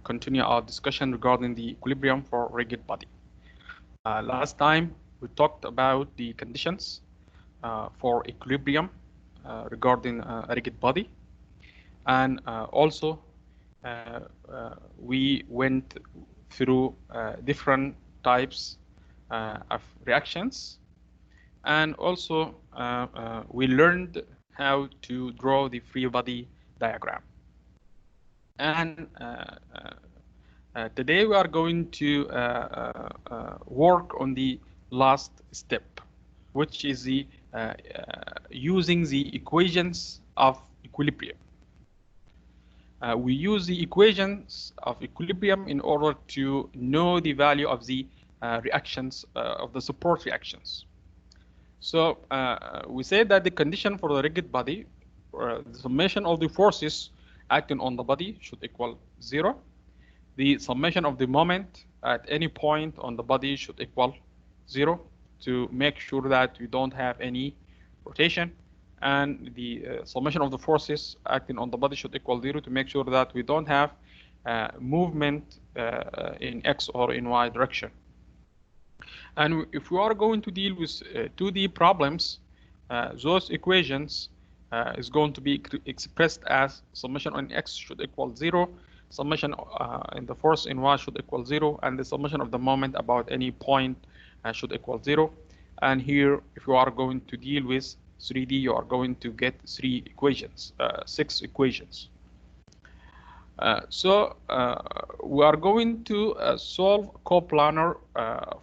continue our discussion regarding the equilibrium for rigid body. Last time we talked about the conditions for equilibrium regarding a rigid body, and also we went through different types of reactions, and also we learned how to draw the free body diagram. And today we are going to work on the last step, which is the using the equations of equilibrium. We use the equations of equilibrium in order to know the value of the reactions of the support reactions. So we say that the condition for the rigid body, the summation of the forces acting on the body should equal 0. The summation of the moment at any point on the body should equal 0 to make sure that we don't have any rotation. And the summation of the forces acting on the body should equal 0 to make sure that we don't have movement in X or in Y direction. And if we are going to deal with 2D problems, those equations is going to be expressed as summation on X should equal 0, summation in the force in Y should equal 0, and the summation of the moment about any point should equal 0. And here, if you are going to deal with 3D, you are going to get 6 equations. So we are going to solve coplanar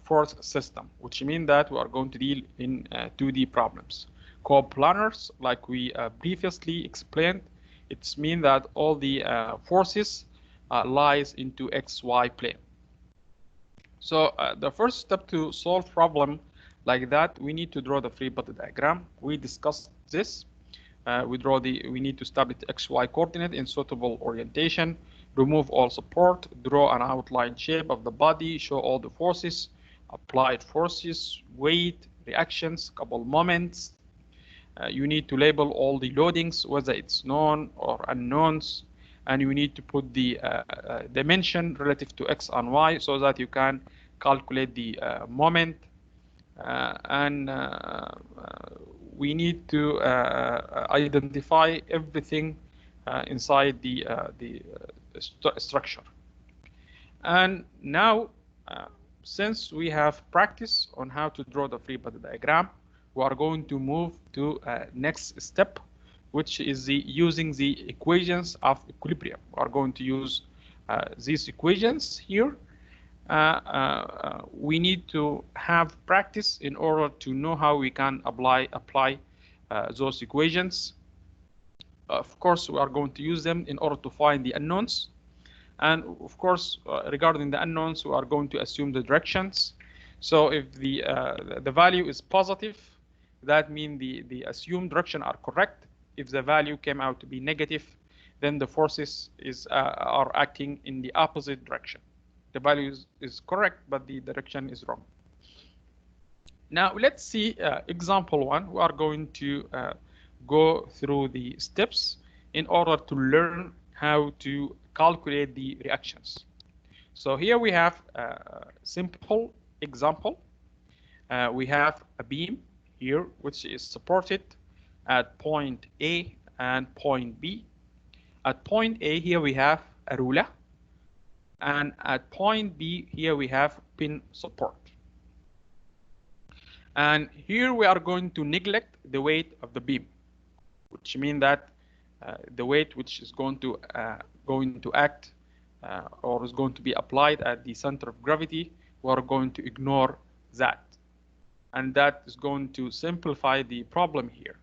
force system, which means that we are going to deal in 2D problems. Coplanars, like we previously explained, it means that all the forces lies into XY plane. So the first step to solve problem like that, we need to draw the free body diagram. We discussed this. We need to establish the XY coordinate in suitable orientation, remove all support, draw an outline shape of the body, show all the forces, applied forces, weight, reactions, couple moments. You need to label all the loadings, whether it's known or unknowns, and you need to put the dimension relative to X and Y so that you can calculate the moment. And we need to identify everything inside the structure. And now, since we have practice on how to draw the free body diagram, we are going to move to next step, which is using the equations of equilibrium. We are going to use these equations here. We need to have practice in order to know how we can apply those equations. Of course, we are going to use them in order to find the unknowns. And of course, regarding the unknowns, we are going to assume the directions. So if the value is positive, that means the assumed direction are correct. If the value came out to be negative, then the forces are acting in the opposite direction. The value is correct, but the direction is wrong. Now let's see example 1. We are going to go through the steps in order to learn how to calculate the reactions. So here we have a simple example. We have a beam here which is supported at point A and point B. At point A here we have a ruler, and at point B here we have pin support. And here we are going to neglect the weight of the beam, which means that the weight which is going to act or is going to be applied at the center of gravity, we are going to ignore that. And that is going to simplify the problem here.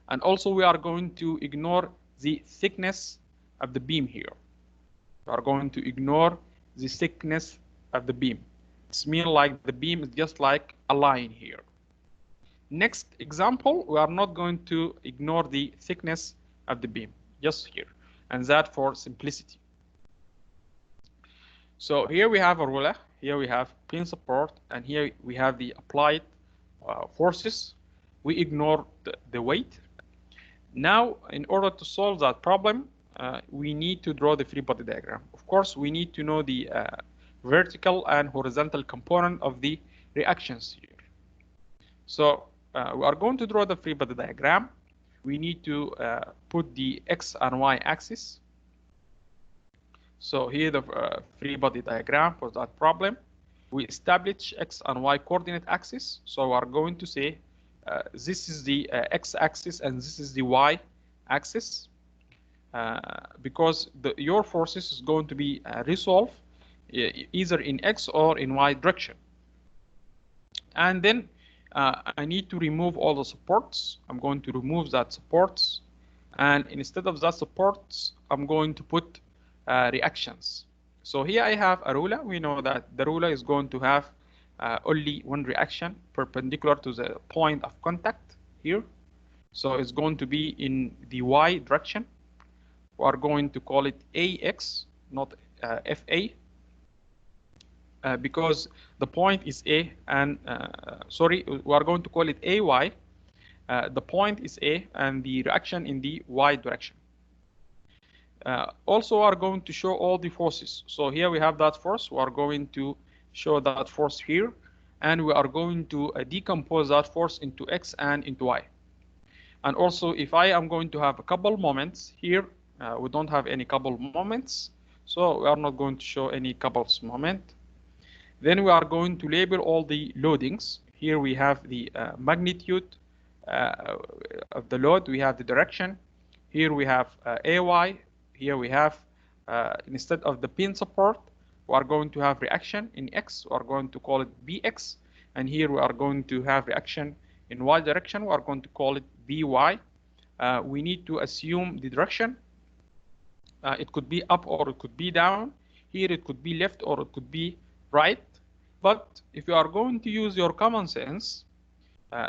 And also we are going to ignore the thickness of the beam here. We are going to ignore the thickness of the beam. It's mean like the beam is just like a line here. Next example, we are not going to ignore the thickness of the beam, just here, and that for simplicity. So here we have a ruler, here we have pin support, and here we have the applied forces. We ignore the weight. Now, in order to solve that problem, we need to draw the free body diagram. Of course, we need to know the vertical and horizontal component of the reactions here. So we are going to draw the free body diagram. We need to put the X and Y axis. So here the free body diagram for that problem. We establish X and Y coordinate axis. So we are going to say this is the X axis and this is the Y axis. Because your forces is going to be resolved either in X or in Y direction. And then I need to remove all the supports. I'm going to remove that supports. And instead of that supports, I'm going to put reactions. So here I have a ruler. We know that the ruler is going to have only one reaction perpendicular to the point of contact here. So it's going to be in the Y direction. We are going to call it AX, not FA, because the point is A, and sorry, we are going to call it AY. The point is A, and the reaction in the Y direction. Also, we are going to show all the forces. So here we have that force. We are going to show that force here, and we are going to decompose that force into X and into Y. And also, if I am going to have a couple moments here, we don't have any couple moments, so we are not going to show any couples moment. Then we are going to label all the loadings. Here we have the magnitude of the load. We have the direction. Here we have AY. Here we have, instead of the pin support, we are going to have reaction in X. We are going to call it BX. And here we are going to have reaction in Y direction. We are going to call it BY. We need to assume the direction. It could be up or it could be down. Here it could be left or it could be right. But if you are going to use your common sense,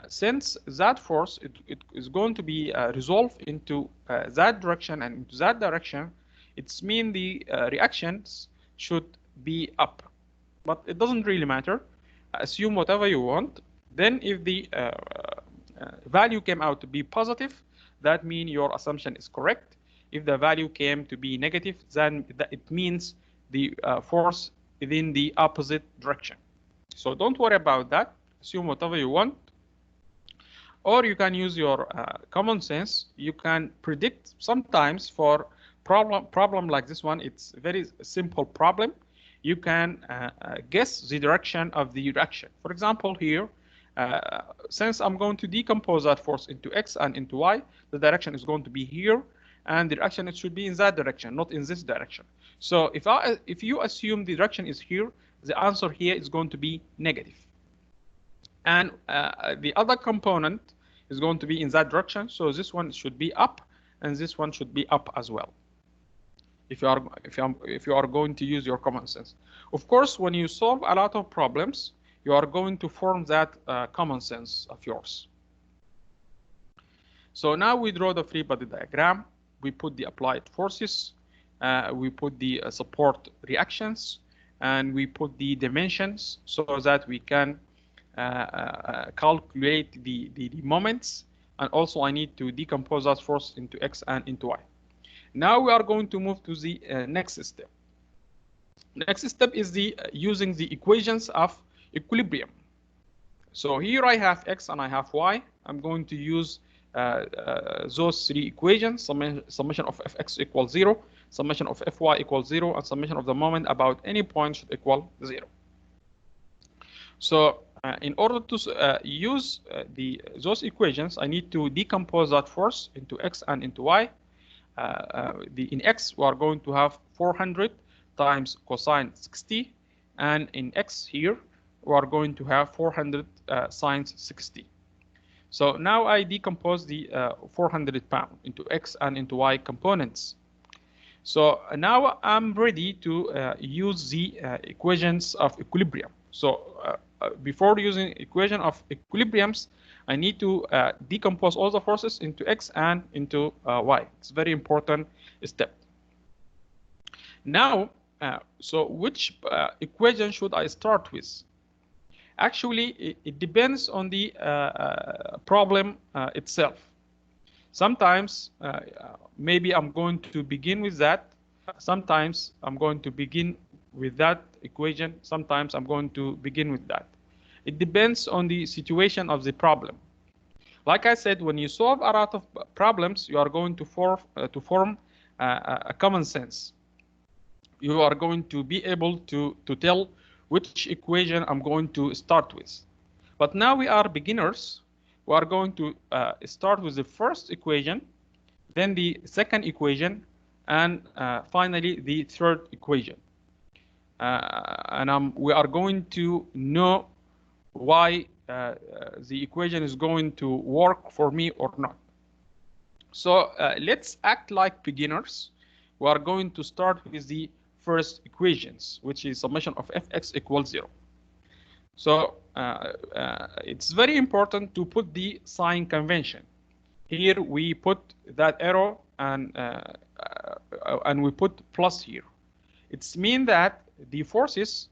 since that force it is going to be resolved into that direction and into that direction, it's mean the reactions should be up. But it doesn't really matter. Assume whatever you want. Then if the value came out to be positive, that means your assumption is correct. If the value came to be negative, then it means the force is in the opposite direction. So don't worry about that. Assume whatever you want. Or you can use your common sense. You can predict sometimes for problem like this one. It's a very simple problem. You can guess the direction of the reaction. For example, here, since I'm going to decompose that force into X and into Y, the direction is going to be here. And the reaction, it should be in that direction, not in this direction. So if you assume the direction is here, the answer here is going to be negative. And the other component is going to be in that direction. So this one should be up, and this one should be up as well. If you are going to use your common sense. Of course, when you solve a lot of problems, you are going to form that common sense of yours. So now we draw the free body diagram. We put the applied forces, we put the support reactions, and we put the dimensions so that we can calculate the moments. And also I need to decompose that force into X and into Y. Now we are going to move to the next step. Next step is the using the equations of equilibrium. So here I have X and I have Y. I'm going to use those three equations: summation of fx equals 0, summation of fy equals 0, and summation of the moment about any point should equal 0. So in order to use those equations, I need to decompose that force into X and into Y. In X, we are going to have 400 times cosine 60, and in X here, we are going to have 400 sine 60. So now I decompose the 400 pound into X and into Y components. So now I'm ready to use the equations of equilibrium. So before using equation of equilibriums, I need to decompose all the forces into X and into Y. It's a very important step. Now, so which equation should I start with? Actually, it depends on the problem itself. Sometimes, maybe I'm going to begin with that. Sometimes I'm going to begin with that equation. Sometimes I'm going to begin with that. It depends on the situation of the problem. Like I said, when you solve a lot of problems, you are going to form a common sense. You are going to be able to tell which equation I'm going to start with. But now we are beginners. We are going to start with the first equation, then the second equation, and finally the third equation. And we are going to know why the equation is going to work for me or not. So let's act like beginners. We are going to start with the first equations, which is summation of fx equals 0. So it's very important to put the sign convention. Here we put that arrow and we put plus here. It's mean that the forces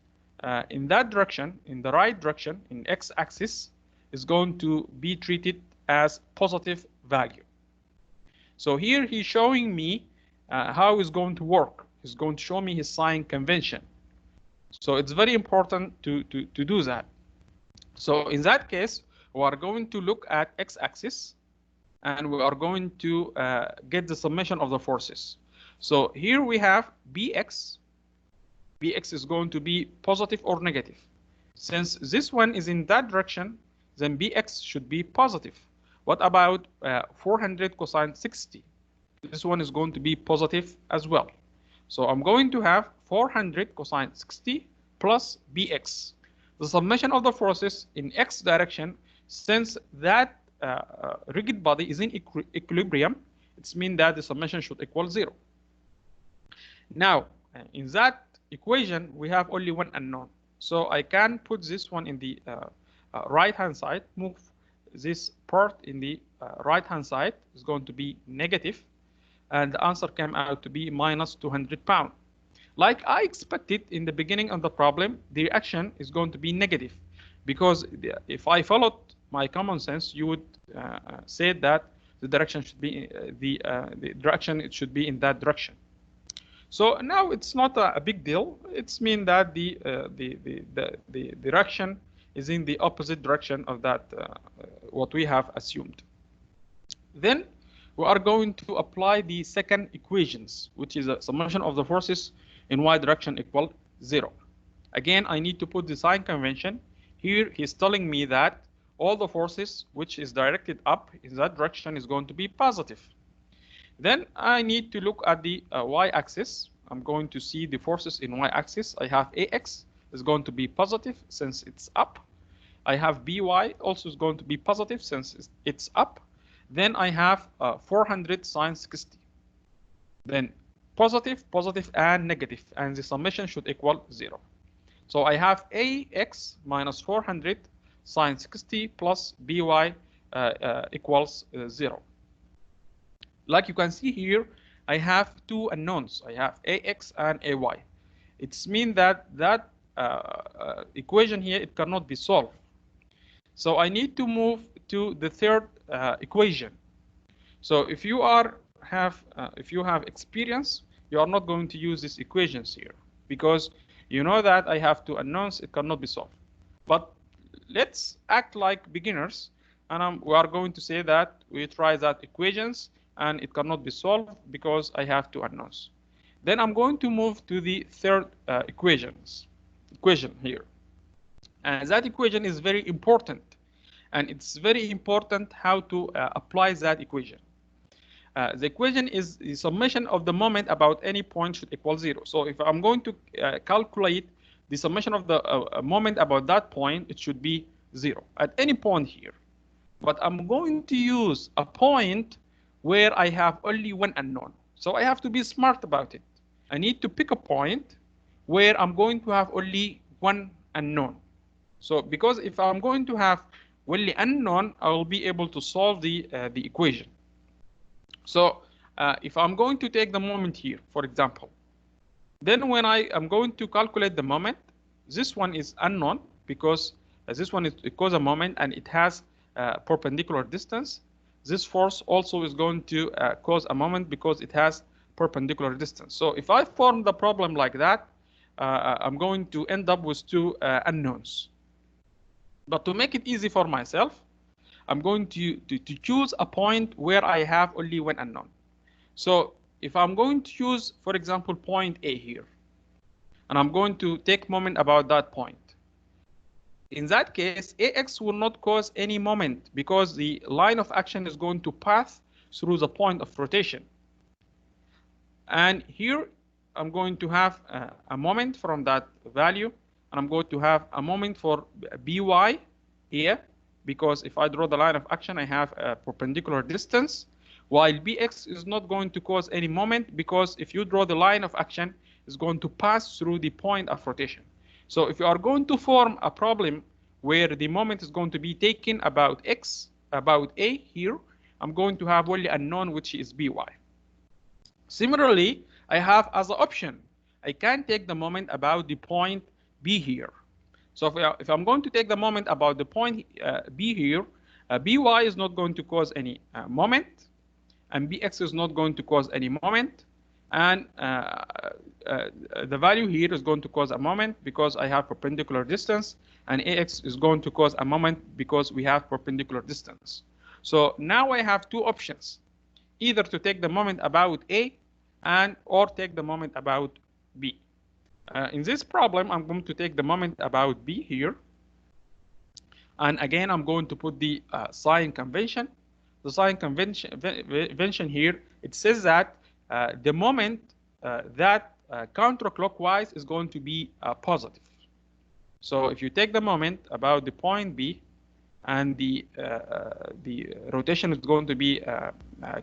in that direction, in the right direction, in x-axis, is going to be treated as positive value. So here he's showing me how it's going to work. He's going to show me his sign convention. So it's very important to do that. So in that case, we are going to look at x-axis, and we are going to get the summation of the forces. So here we have bx. Bx is going to be positive or negative. Since this one is in that direction, then bx should be positive. What about 400 cosine 60? This one is going to be positive as well. So I'm going to have 400 cosine 60 plus bx. The summation of the forces in x direction, since that rigid body is in equilibrium, it means that the summation should equal 0. Now, in that equation, we have only one unknown. So I can put this one in the right-hand side, move this part in the right-hand side. Is going to be negative, and the answer came out to be minus 200 pounds. Like I expected in the beginning of the problem, the reaction is going to be negative, because if I followed my common sense, you would say that the direction should be the direction it should be in that direction. So now it's not a big deal. It's mean that the direction is in the opposite direction of that what we have assumed. Then we are going to apply the second equations, which is a summation of the forces in y direction equal 0. Again, I need to put the sign convention. Here he's telling me that all the forces which is directed up in that direction is going to be positive. Then I need to look at the y-axis. I'm going to see the forces in y-axis. I have ax is going to be positive since it's up. I have by also is going to be positive since it's up. Then I have 400 sine 60. Then positive, positive, and negative, and the summation should equal 0. So I have ax minus 400 sine 60 plus by equals 0. Like you can see here, I have two unknowns. I have ax and ay. It's mean that that equation here, it cannot be solved. So I need to move to the third equation. So if you have experience, you are not going to use these equations here, because you know that I have two unknowns, it cannot be solved. But let's act like beginners, and we are going to say that we try that equations and it cannot be solved because I have two unknowns. Then I'm going to move to the third equation here. And that equation is very important. And it's very important how to apply that equation. The equation is the summation of the moment about any point should equal 0. So if I'm going to calculate the summation of the moment about that point, it should be 0 at any point here. But I'm going to use a point where I have only one unknown. So I have to be smart about it. I need to pick a point where I'm going to have only one unknown. So because if I'm going to have only unknown, I will be able to solve the equation. So if I'm going to take the moment here, for example, then when I am going to calculate the moment, this one is unknown because this one is because a moment and it has perpendicular distance. This force also is going to cause a moment because it has perpendicular distance. So if I form the problem like that, I'm going to end up with two unknowns. But to make it easy for myself, I'm going to choose a point where I have only one unknown. So if I'm going to choose, for example, point A here, and I'm going to take moment about that point, in that case, AX will not cause any moment because the line of action is going to pass through the point of rotation. And here, I'm going to have a moment from that value, and I'm going to have a moment for BY here, because if I draw the line of action, I have a perpendicular distance, while BX is not going to cause any moment, because if you draw the line of action, it's going to pass through the point of rotation. So if you are going to form a problem where the moment is going to be taken about X, about A here, I'm going to have only a unknown, which is BY. Similarly, I have as an option, I can take the moment about the point B here. So if I'm going to take the moment about the point B here, BY is not going to cause any moment, and BX is not going to cause any moment, and the value here is going to cause a moment because I have perpendicular distance, and AX is going to cause a moment because we have perpendicular distance. So now I have two options, either to take the moment about A or take the moment about B. In this problem, I'm going to take the moment about B here. And again, I'm going to put the sign convention. The sign convention here, it says that the moment that counterclockwise is going to be positive. So if you take the moment about the point B, and the rotation is going to be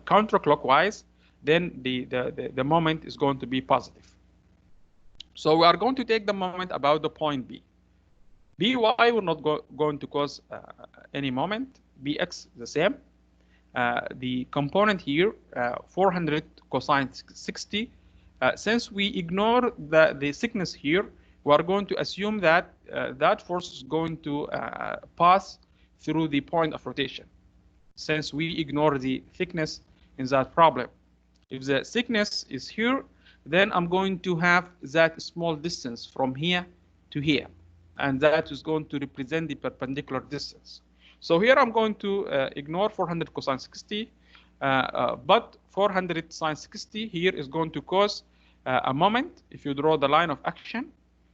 counterclockwise, then the moment is going to be positive. So we are going to take the moment about the point B. BY will not going to cause any moment. BX the same. The component here, 400 cosine 60. Since we ignore the thickness here, we are going to assume that that force is going to pass through the point of rotation, since we ignore the thickness in that problem. If the thickness is here, then I'm going to have that small distance from here to here, and that is going to represent the perpendicular distance. So here I'm going to ignore 400 cosine 60, but 400 sine 60 here is going to cause a moment if you draw the line of action.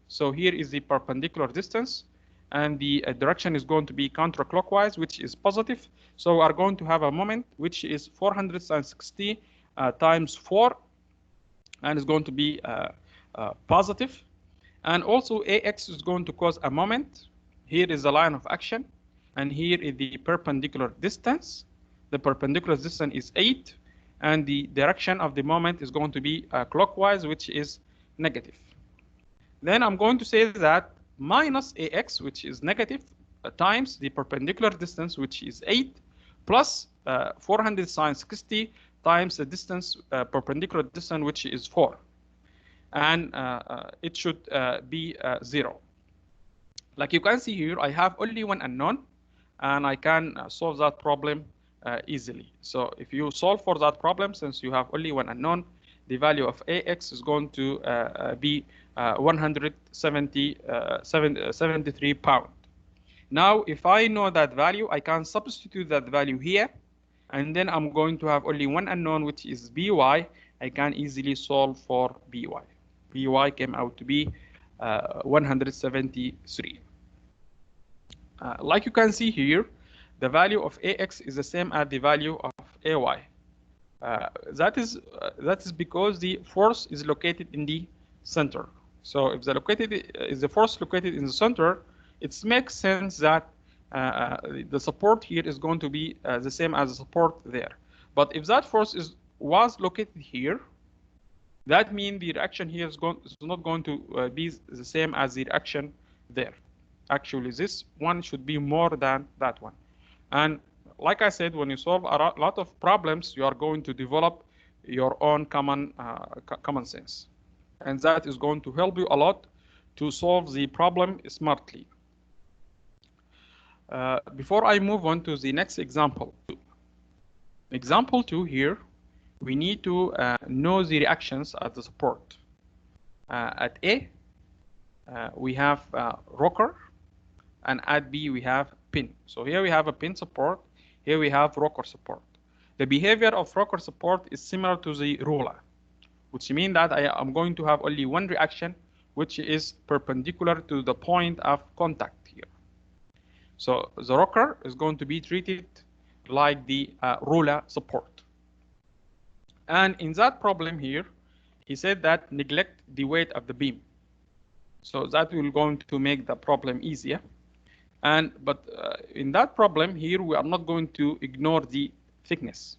So here is the perpendicular distance, and the direction is going to be counterclockwise, which is positive. So we are going to have a moment which is 400 sine 60 times 4, and is going to be positive. And also AX is going to cause a moment. Here is the line of action, and here is the perpendicular distance. The perpendicular distance is 8, and the direction of the moment is going to be clockwise, which is negative. Then I'm going to say that minus AX, which is negative, times the perpendicular distance, which is 8, plus 400 sine 60 times the distance, perpendicular distance, which is 4. And it should be 0. Like you can see here, I have only one unknown, and I can solve that problem easily. So if you solve for that problem, since you have only one unknown, the value of AX is going to be 173 pounds. Now, if I know that value, I can substitute that value here, and then I'm going to have only one unknown, which is BY. I can easily solve for BY. BY came out to be 173. Like you can see here, the value of AX is the same as the value of AY. That is because the force is located in the center. So if the force located in the center, it makes sense that the support here is going to be the same as the support there. But if that force was located here, that means the reaction here is not going to be the same as the reaction there. Actually, this one should be more than that one. And like I said, when you solve a lot of problems, you are going to develop your own common sense. And that is going to help you a lot to solve the problem smartly. Before I move on to the next example, example 2 here, we need to know the reactions at the support. At A, we have rocker, and at B we have pin. So here we have a pin support, here we have rocker support. The behavior of rocker support is similar to the roller, which means that I am going to have only one reaction, which is perpendicular to the point of contact here. So the rocker is going to be treated like the roller support. And in that problem here, he said that neglect the weight of the beam. So that will going to make the problem easier. But in that problem here, we are not going to ignore the thickness.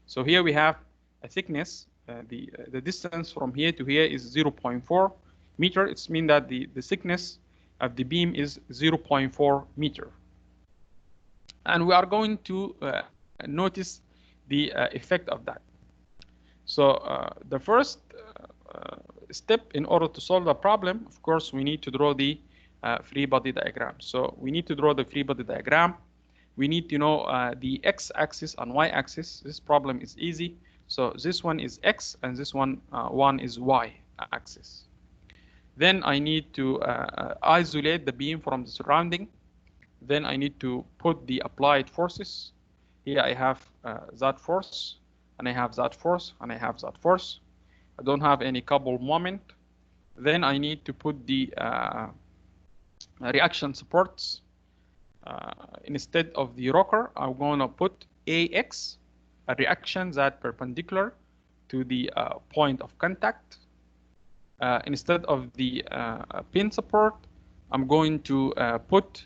So here we have a thickness. The distance from here to here is 0.4 meter. It means that the thickness of the beam is 0.4 meter. And we are going to notice the effect of that. So the first step in order to solve the problem, of course, we need to draw the free body diagram. So we need to draw the free body diagram. We need to know the x-axis and y-axis. This problem is easy. So this one is x, and this one is y-axis. Then I need to isolate the beam from the surrounding. Then I need to put the applied forces. Here I have that force, and I have that force, and I have that force. I don't have any couple moment. Then I need to put the reaction supports. Instead of the rocker, I'm going to put AX, a reaction that perpendicular to the point of contact. Instead of the pin support, I'm going to put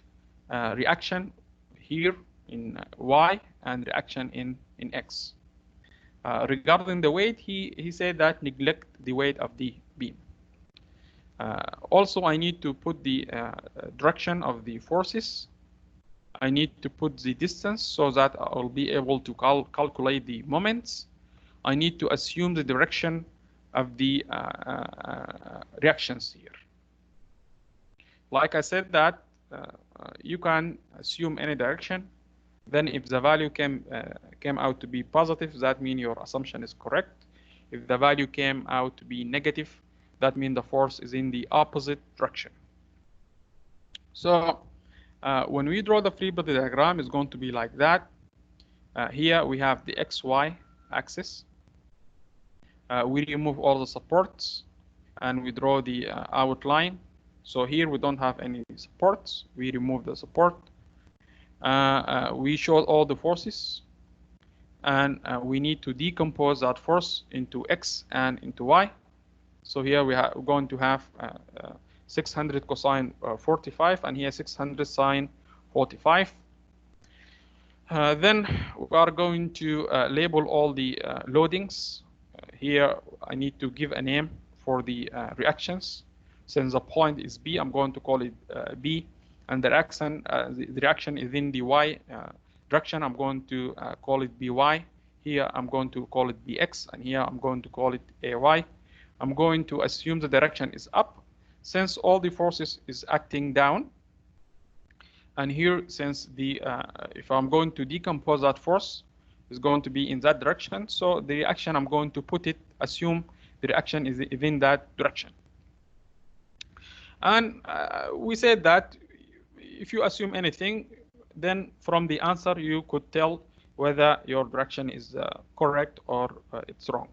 reaction here in Y and reaction in X. Regarding the weight, he said that neglect the weight of the beam. Also, I need to put the direction of the forces. I need to put the distance so that I'll be able to calculate the moments. I need to assume the direction of the reactions here. Like I said that you can assume any direction. Then if the value came out to be positive, that means your assumption is correct. If the value came out to be negative, that means the force is in the opposite direction. So when we draw the free body diagram, it's going to be like that. Here we have the XY axis. We remove all the supports and we draw the outline. So here we don't have any supports. We remove the support. We show all the forces, and we need to decompose that force into X and into Y. So here we're going to have 600 cosine 45, and here 600 sine 45. Then we are going to label all the loadings. Here I need to give a name for the reactions. Since the point is B, I'm going to call it B, and the reaction is in the Y direction. I'm going to call it BY. Here I'm going to call it BX, and here I'm going to call it AY. I'm going to assume the direction is up, since all the forces is acting down. And here, since the if I'm going to decompose that force, is going to be in that direction. So the reaction, I'm going to put it, assume the reaction is in that direction. And we said that if you assume anything, then from the answer you could tell whether your direction is correct or it's wrong.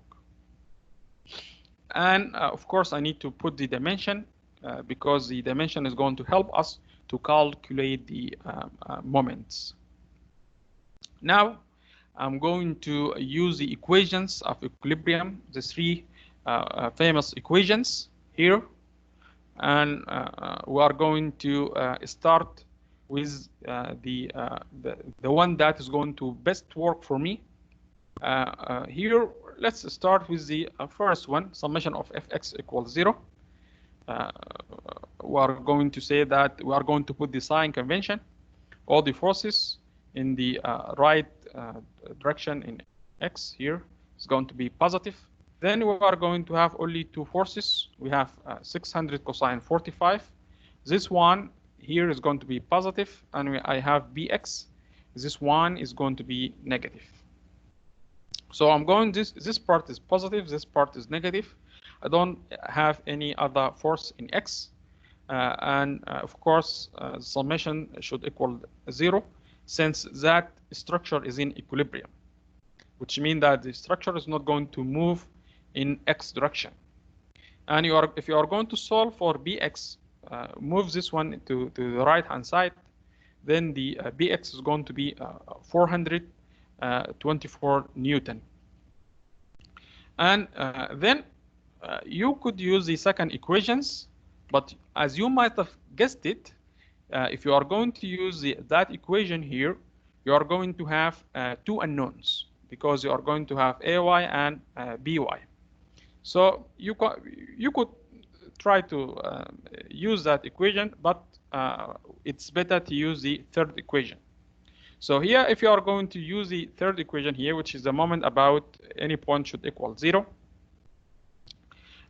And of course, I need to put the dimension because the dimension is going to help us to calculate the moments. Now, I'm going to use the equations of equilibrium, the three famous equations here. And we are going to start with the one that is going to best work for me. Here, let's start with the first one, summation of fx equals 0. We are going to say that we are going to put the sign convention. All the forces in the right direction in x here is going to be positive. Then we are going to have only two forces. We have 600 cosine 45. This one here is going to be positive, and I have bx. This one is going to be negative. So I'm going, this part is positive, this part is negative. I don't have any other force in X. And of course, the summation should equal 0 since that structure is in equilibrium, which means that the structure is not going to move in X direction. And if you are going to solve for Bx, move this one to the right-hand side, then the Bx is going to be 424 Newton. And then you could use the second equations, but as you might have guessed it, if you are going to use that equation here, you are going to have two unknowns because you are going to have Ay and By. So you could try to use that equation, but it's better to use the third equation. So here, if you are going to use the third equation here, which is the moment about any point should equal 0.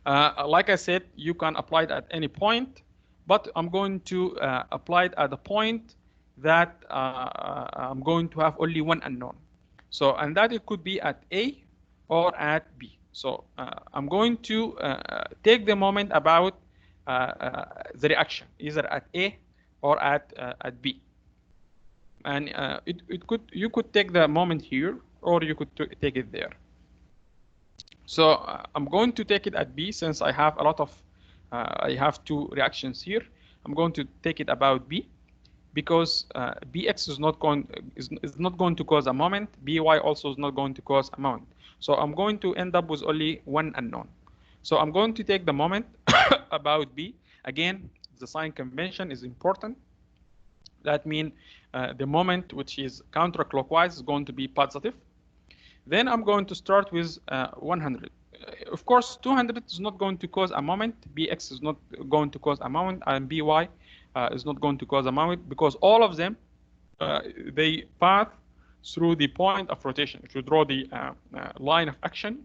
Like I said, you can apply it at any point, but I'm going to apply it at a point that I'm going to have only one unknown. So, and that it could be at A or at B. So I'm going to take the moment about the reaction, either at A or at B. And you could take the moment here, or you could take it there. So I'm going to take it at B since I have a lot of, I have two reactions here. I'm going to take it about B because Bx is not going to cause a moment. By also is not going to cause a moment. So I'm going to end up with only one unknown. So I'm going to take the moment about B. Again, the sign convention is important. That means the moment which is counterclockwise is going to be positive. Then I'm going to start with 100. Of course, 200 is not going to cause a moment. Bx is not going to cause a moment, and By is not going to cause a moment because all of them, they pass through the point of rotation. If you draw the line of action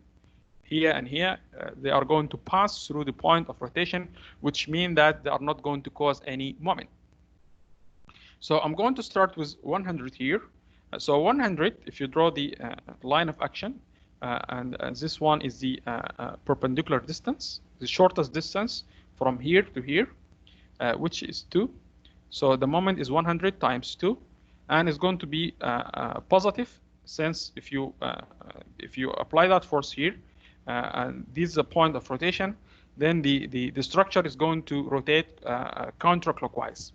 here and here, they are going to pass through the point of rotation, which means that they are not going to cause any moment. So I'm going to start with 100 here. So 100, if you draw the line of action, and this one is the perpendicular distance, the shortest distance from here to here, which is 2. So the moment is 100 times 2, and it's going to be positive since if you apply that force here, and this is a point of rotation, then the structure is going to rotate counterclockwise.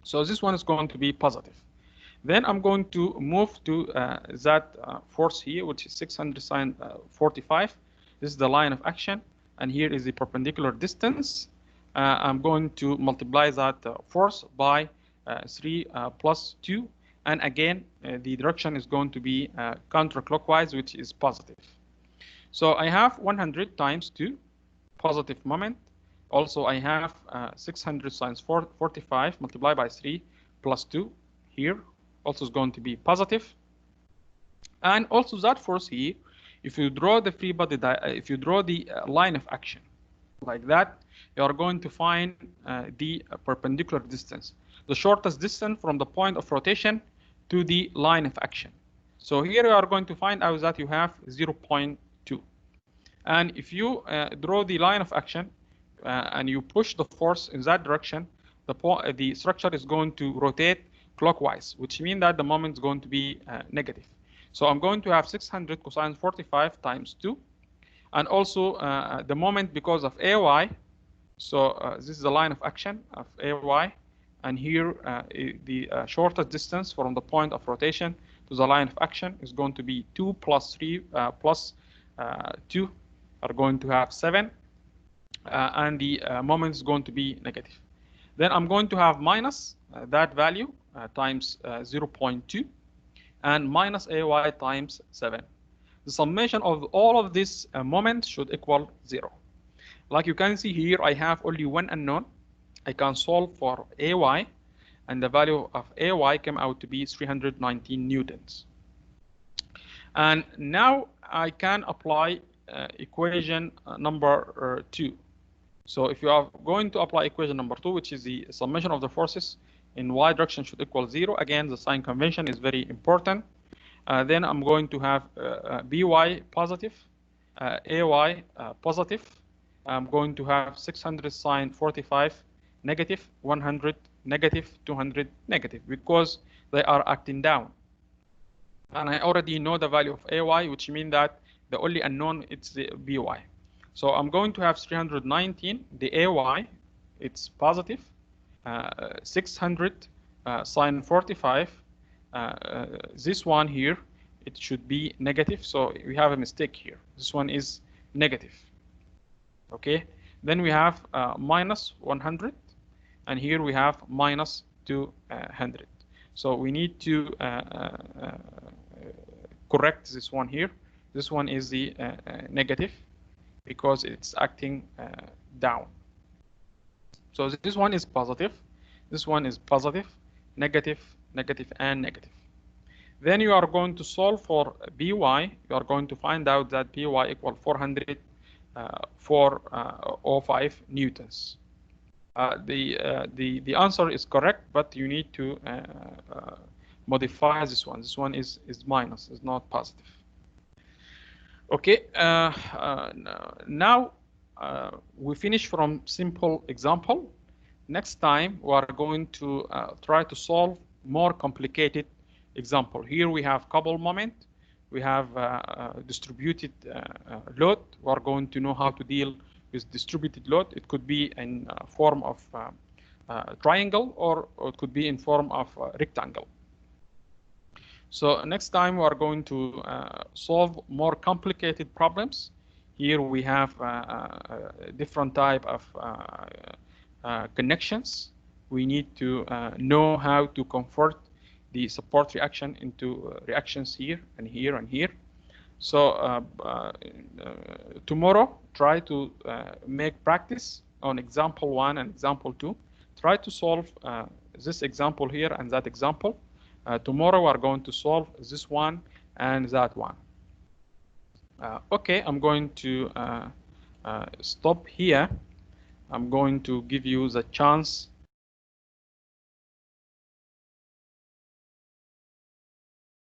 So this one is going to be positive. Then I'm going to move to that force here, which is 600 sine 45. This is the line of action, and here is the perpendicular distance. I'm going to multiply that force by 3 plus 2, and again the direction is going to be counterclockwise, which is positive. So I have 100 times 2, positive moment. Also, I have 600 sine 45 multiplied by 3 plus 2 here. Also is going to be positive. And also that force here, if you draw the free body, if you draw the line of action like that, you are going to find the perpendicular distance, the shortest distance from the point of rotation to the line of action. So here you are going to find out that you have 0.2. And if you draw the line of action and you push the force in that direction, the structure is going to rotate clockwise, which means that the moment is going to be negative. So I'm going to have 600 cosine 45 times 2. And also the moment because of Ay. So this is the line of action of Ay. And here the shortest distance from the point of rotation to the line of action is going to be 2 plus 3 plus 2 are going to have 7. And the moment is going to be negative. Then I'm going to have minus that value times 0.2 and minus Ay times 7. The summation of all of this moments should equal 0. Like you can see here, I have only one unknown. I can solve for Ay, and the value of Ay came out to be 319 newtons. And now I can apply equation number 2. So if you are going to apply equation number 2, which is the summation of the forces in y direction should equal 0, again, the sign convention is very important. Then I'm going to have by positive, ay positive. I'm going to have 600 sine 45 negative, 100 negative, 200 negative, because they are acting down. And I already know the value of ay, which means that the only unknown is the by. So I'm going to have 319, the ay, it's positive, 600 sine 45. This one here, it should be negative, so we have a mistake here. This one is negative. Okay, then we have minus 100, and here we have minus 200. So we need to correct this one here. This one is the negative because it's acting down. So this one is positive, this one is positive, negative, negative, and negative. Then you are going to solve for by. You are going to find out that by equal 404.05 newtons. The answer is correct, but you need to modify this one. This one is minus, is not positive. Okay, now we finish from simple example. Next time we are going to try to solve more complicated example. Here we have couple moment, we have distributed load. We are going to know how to deal with distributed load. It could be in form of triangle, or it could be in form of rectangle. So next time we are going to solve more complicated problems. Here we have different type of connections. We need to know how to convert the support reaction into reactions here and here and here. So tomorrow, try to make practice on example 1 and example 2. Try to solve this example here and that example. Tomorrow we are going to solve this one and that one. Okay, I'm going to stop here. I'm going to give you the chance